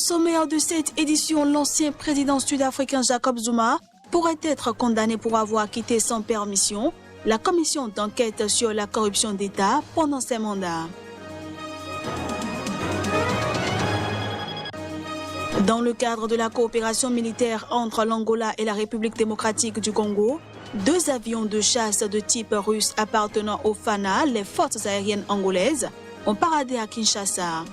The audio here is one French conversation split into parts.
sommaire de cette édition, l'ancien président sud-africain Jacob Zuma pourrait être condamné pour avoir quitté sans permission la commission d'enquête sur la corruption d'État pendant ses mandats. Dans le cadre de la coopération militaire entre l'Angola et la République démocratique du Congo, 2 avions de chasse de type russe appartenant au FANA, les forces aériennes angolaises, ont paradé à Kinshasa.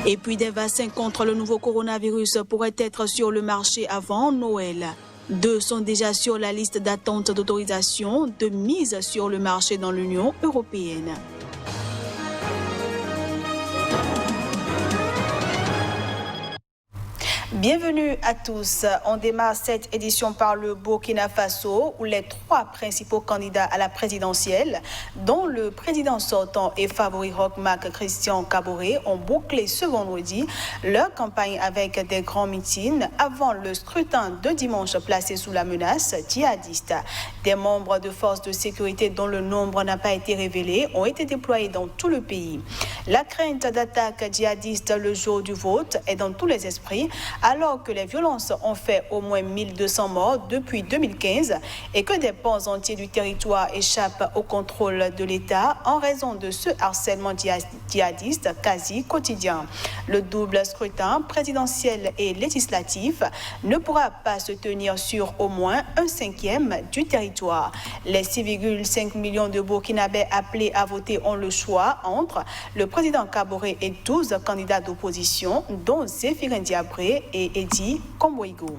Et puis des vaccins contre le nouveau coronavirus pourraient être sur le marché avant Noël. 2 sont déjà sur la liste d'attente d'autorisation de mise sur le marché dans l'Union européenne. Bienvenue à tous. On démarre cette édition par le Burkina Faso où les 3 principaux candidats à la présidentielle, dont le président sortant et favori Roch Marc Christian Kaboré, ont bouclé ce vendredi leur campagne avec des grands meetings avant le scrutin de dimanche placé sous la menace djihadiste. Des membres de forces de sécurité dont le nombre n'a pas été révélé ont été déployés dans tout le pays. La crainte d'attaque djihadiste le jour du vote est dans tous les esprits, alors que les violences ont fait au moins 1200 morts depuis 2015 et que des pans entiers du territoire échappent au contrôle de l'État en raison de ce harcèlement djihadiste quasi quotidien. Le double scrutin présidentiel et législatif ne pourra pas se tenir sur au moins 1/5 du territoire. Les 6,5 millions de Burkinabés appelés à voter ont le choix entre le président Kaboré et 12 candidats d'opposition, dont Zéphirin Diabré et Eddy Komboigo.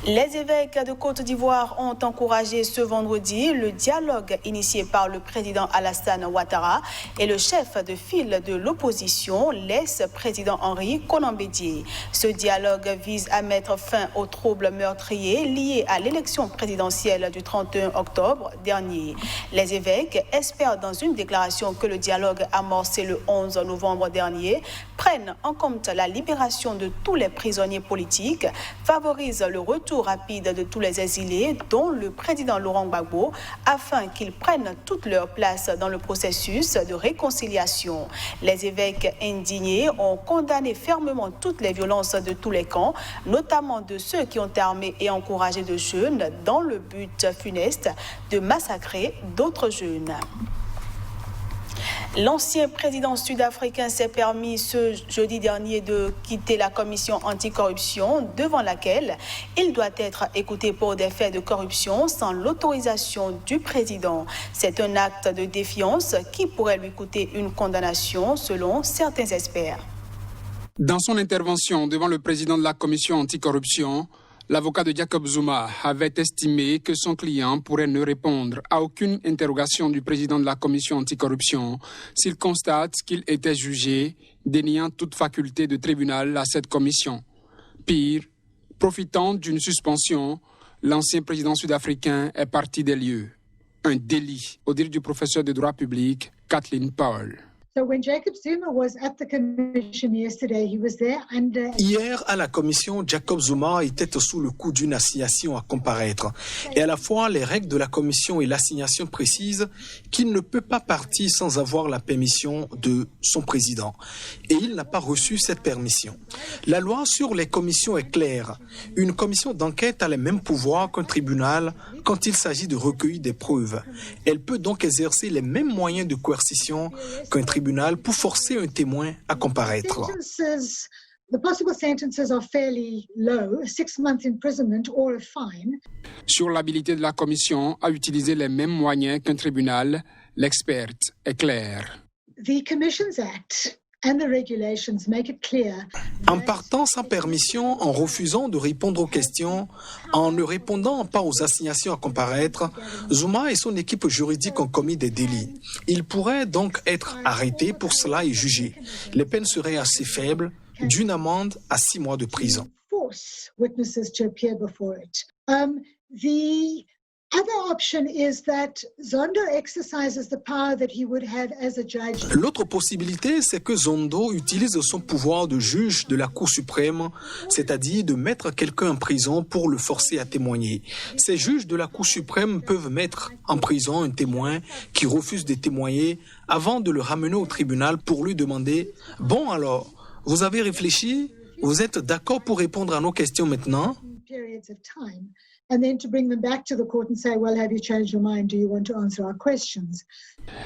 Les évêques de Côte d'Ivoire ont encouragé ce vendredi le dialogue initié par le président Alassane Ouattara et le chef de file de l'opposition, l'ex-président Henri Konan Bédié. Ce dialogue vise à mettre fin aux troubles meurtriers liés à l'élection présidentielle du 31 octobre dernier. Les évêques espèrent dans une déclaration que le dialogue amorcé le 11 novembre dernier prenne en compte la libération de tous les prisonniers politiques, favorise le retour rapide de tous les exilés, dont le président Laurent Gbagbo, afin qu'ils prennent toute leur place dans le processus de réconciliation. Les évêques indignés ont condamné fermement toutes les violences de tous les camps, notamment de ceux qui ont armé et encouragé de jeunes dans le but funeste de massacrer d'autres jeunes. L'ancien président sud-africain s'est permis ce jeudi dernier de quitter la commission anticorruption devant laquelle il doit être écouté pour des faits de corruption sans l'autorisation du président. C'est un acte de défiance qui pourrait lui coûter une condamnation selon certains experts. Dans son intervention devant le président de la commission anticorruption, l'avocat de Jacob Zuma avait estimé que son client pourrait ne répondre à aucune interrogation du président de la commission anticorruption s'il constate qu'il était jugé, déniant toute faculté de tribunal à cette commission. Pire, profitant d'une suspension, l'ancien président sud-africain est parti des lieux. Un délit, au dire du professeur de droit public, Kathleen Powell. Hier, à la commission, Jacob Zuma était sous le coup d'une assignation à comparaître. Et à la fois, les règles de la commission et l'assignation précisent qu'il ne peut pas partir sans avoir la permission de son président. Et il n'a pas reçu cette permission. La loi sur les commissions est claire. Une commission d'enquête a les mêmes pouvoirs qu'un tribunal quand il s'agit de recueillir des preuves. Elle peut donc exercer les mêmes moyens de coercition qu'un tribunal pour forcer un témoin à comparaître. Sur l'habilité de la commission à utiliser les mêmes moyens qu'un tribunal, l'experte est claire. En partant sans permission, en refusant de répondre aux questions, en ne répondant pas aux assignations à comparaître, Zuma et son équipe juridique ont commis des délits. Il pourrait donc être arrêté pour cela et jugé. Les peines seraient assez faibles, d'une amende à 6 mois de prison. L'autre possibilité, c'est que Zondo utilise son pouvoir de juge de la Cour suprême, c'est-à-dire de mettre quelqu'un en prison pour le forcer à témoigner. Ces juges de la Cour suprême peuvent mettre en prison un témoin qui refuse de témoigner avant de le ramener au tribunal pour lui demander « Bon alors, vous avez réfléchi ? Vous êtes d'accord pour répondre à nos questions maintenant ?» And then to bring them back to the court and say, well, have you changed your mind? Do you want to answer our questions?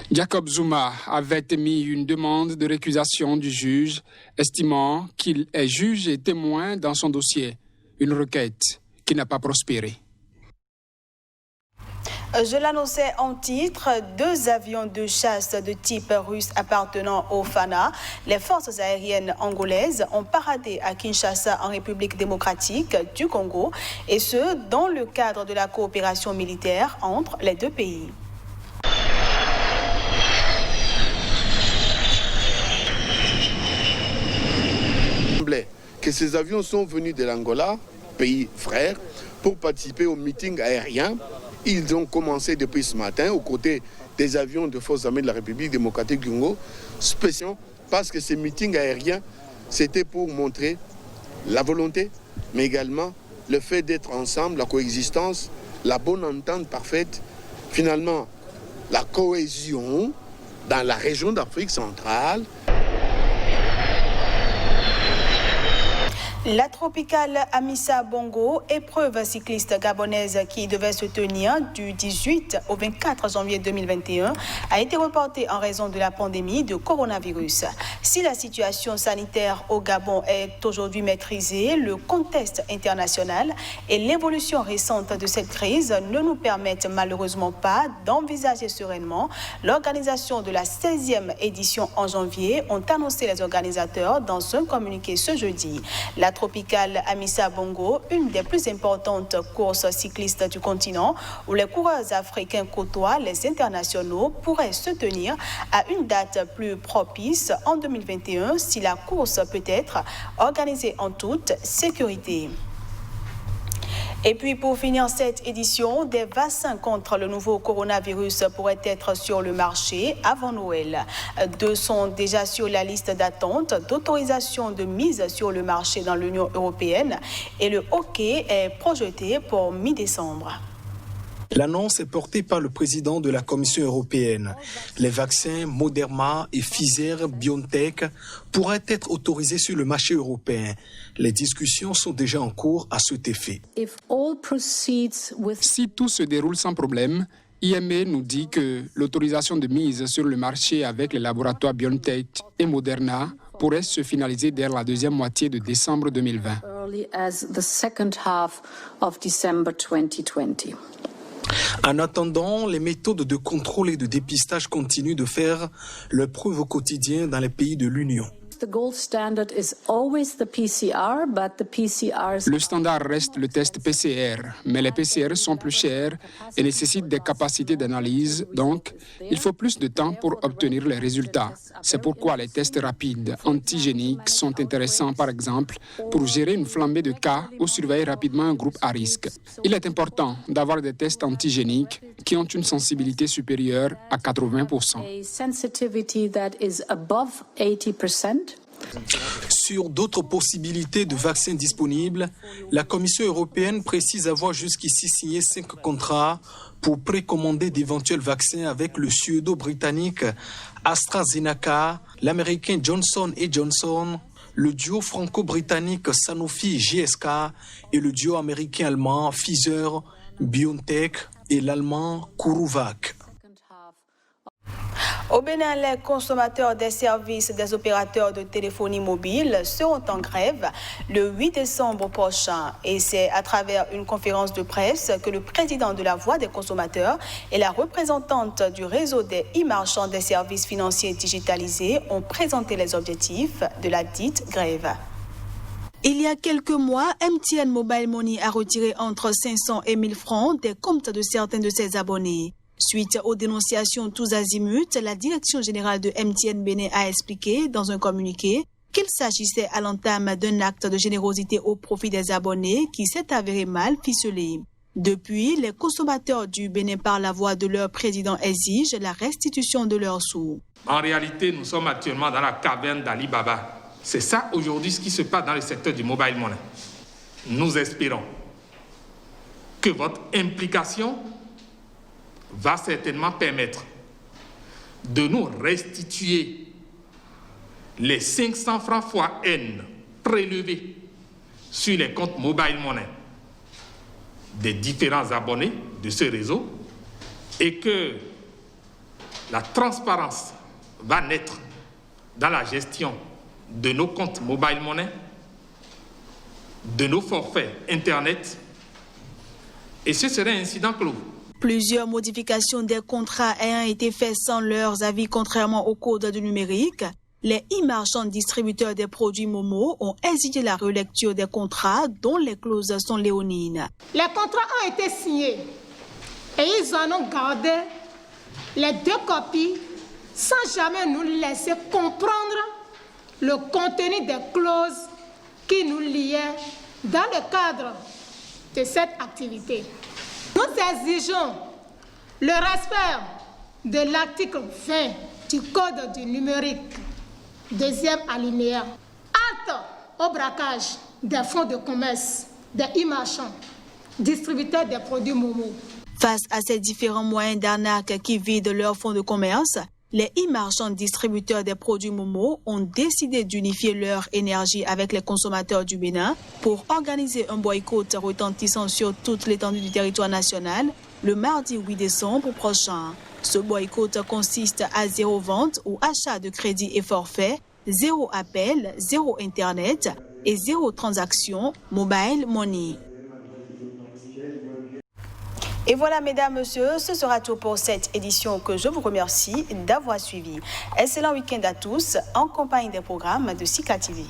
Jacob Zuma avait émis une demande de récusation du juge, estimant qu'il est juge et témoin dans son dossier, une requête qui n'a pas prospéré. Je l'annonçais en titre, 2 avions de chasse de type russe appartenant au FANA, les forces aériennes angolaises, ont paradé à Kinshasa en République démocratique du Congo, et ce, dans le cadre de la coopération militaire entre les 2 pays. Que ces avions sont venus de l'Angola, pays frère, pour participer au meeting aérien. Ils ont commencé depuis ce matin aux côtés des avions de forces armées de la République démocratique du Congo, spécialement parce que ces meetings aériens, c'était pour montrer la volonté, mais également le fait d'être ensemble, la coexistence, la bonne entente parfaite, finalement la cohésion dans la région d'Afrique centrale. La tropicale Amissa Bongo, épreuve cycliste gabonaise qui devait se tenir du 18 au 24 janvier 2021, a été reportée en raison de la pandémie de coronavirus. Si la situation sanitaire au Gabon est aujourd'hui maîtrisée, le contexte international et l'évolution récente de cette crise ne nous permettent malheureusement pas d'envisager sereinement l'organisation de la 16e édition en janvier, ont annoncé les organisateurs dans un communiqué ce jeudi. La tropicale Amissa Bongo, une des plus importantes courses cyclistes du continent, où les coureurs africains côtoient les internationaux, pourrait se tenir à une date plus propice en 2021 si la course peut être organisée en toute sécurité. Et puis pour finir cette édition, des vaccins contre le nouveau coronavirus pourraient être sur le marché avant Noël. 2 sont déjà sur la liste d'attente d'autorisation de mise sur le marché dans l'Union européenne et le hockey est projeté pour mi-décembre. L'annonce est portée par le président de la Commission européenne. Les vaccins Moderna et Pfizer-BioNTech pourraient être autorisés sur le marché européen. Les discussions sont déjà en cours à cet effet. Si tout se déroule sans problème, IME nous dit que l'autorisation de mise sur le marché avec les laboratoires BioNTech et Moderna pourrait se finaliser dès la deuxième moitié de décembre 2020. En attendant, les méthodes de contrôle et de dépistage continuent de faire leur preuve au quotidien dans les pays de l'Union. Le standard reste le test PCR, mais les PCR sont plus chers et nécessitent des capacités d'analyse, donc il faut plus de temps pour obtenir les résultats. C'est pourquoi les tests rapides antigéniques sont intéressants, par exemple, pour gérer une flambée de cas ou surveiller rapidement un groupe à risque. Il est important d'avoir des tests antigéniques qui ont une sensibilité supérieure à 80%. Sur d'autres possibilités de vaccins disponibles, la Commission européenne précise avoir jusqu'ici signé 5 contrats pour précommander d'éventuels vaccins avec le suédo-britannique AstraZeneca, l'américain Johnson & Johnson, le duo franco-britannique Sanofi-GSK et le duo américain-allemand Pfizer-BioNTech et l'allemand CureVac. Au Bénin, les consommateurs des services des opérateurs de téléphonie mobile seront en grève le 8 décembre prochain. Et c'est à travers une conférence de presse que le président de la Voix des consommateurs et la représentante du réseau des e-marchands des services financiers digitalisés ont présenté les objectifs de la dite grève. Il y a quelques mois, MTN Mobile Money a retiré entre 500 et 1000 francs des comptes de certains de ses abonnés. Suite aux dénonciations tous azimuts, la direction générale de MTN Bénin a expliqué dans un communiqué qu'il s'agissait à l'entame d'un acte de générosité au profit des abonnés qui s'est avéré mal ficelé. Depuis, les consommateurs du Bénin par la voix de leur président exigent la restitution de leurs sous. En réalité, nous sommes actuellement dans la caverne d'Ali Baba. C'est ça aujourd'hui ce qui se passe dans le secteur du mobile money. Nous espérons que votre implication va certainement permettre de nous restituer les 500 francs fois N prélevés sur les comptes mobile money des différents abonnés de ce réseau et que la transparence va naître dans la gestion de nos comptes mobile money, de nos forfaits Internet, et ce serait un incident clos. Plusieurs modifications des contrats ayant été faites sans leurs avis contrairement au code du numérique, les e-marchands distributeurs des produits Momo ont exigé la relecture des contrats dont les clauses sont léonines. Les contrats ont été signés et ils en ont gardé les 2 copies sans jamais nous laisser comprendre le contenu des clauses qui nous liaient dans le cadre de cette activité. Nous exigeons le respect de l'article 20 du Code du numérique, 2e alinéa. Halte au braquage des fonds de commerce, des e-marchands, distributeurs des produits Momo. Face à ces différents moyens d'arnaque qui vident leurs fonds de commerce, les e-marchands distributeurs des produits Momo ont décidé d'unifier leur énergie avec les consommateurs du Bénin pour organiser un boycott retentissant sur toute l'étendue du territoire national le mardi 8 décembre prochain. Ce boycott consiste à 0 vente ou achat de crédits et forfaits, 0 appel, 0 Internet et 0 transaction mobile money. Et voilà, mesdames, messieurs, ce sera tout pour cette édition que je vous remercie d'avoir suivi. Excellent week-end à tous en compagnie des programmes de Sika TV.